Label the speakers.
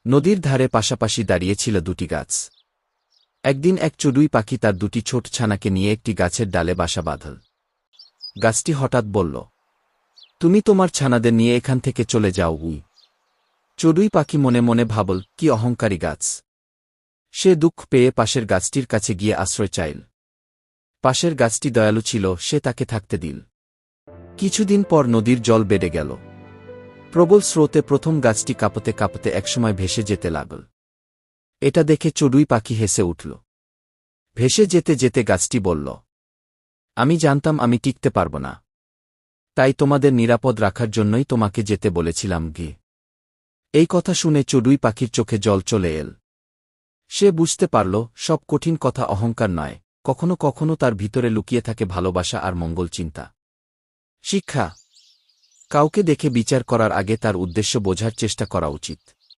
Speaker 1: নদীর ধারে পাশাপাশি দাঁড়িয়েছিল দুটি গাছ। একদিন এক চড়ুই পাখি তার দুটি ছোট ছানাকে নিয়ে একটি গাছের ডালে বাসা বাঁধল। গাছটি হঠাৎ বলল, তুমি তোমার ছানাদের নিয়ে এখান থেকে চলে যাও। চড়ুই পাখি মনে মনে ভাবল, কি অহংকারী গাছ। সে দুঃখ পেয়ে পাশের গাছটির কাছে গিয়ে আশ্রয় চাইল। পাশের গাছটি দয়ালু ছিল, সে তাকে থাকতে দিল। কিছুদিন পর নদীর জল বেড়ে গেল। প্রবল স্রোতে প্রথম গাছটি কাঁপতে কাঁপতে একসময় ভেসে যেতে লাগল। এটা দেখে চড়ুই পাখি হেসে উঠল। ভেসে যেতে যেতে গাছটি বলল, আমি জানতাম আমি টিকতে পারব না, তাই তোমাদের নিরাপদ রাখার জন্যই তোমাকে যেতে বলেছিলাম। এই কথা শুনে চড়ুই পাখির চোখে জল চলে এল। সে বুঝতে পারল, সব কঠিন কথা অহংকার নয়, কখনো কখনো তার ভিতরে লুকিয়ে থাকে ভালোবাসা আর মঙ্গল চিন্তা। শিক্ষা: কাউকে দেখে বিচার করার আগে তার উদ্দেশ্য বোঝার চেষ্টা করা উচিত।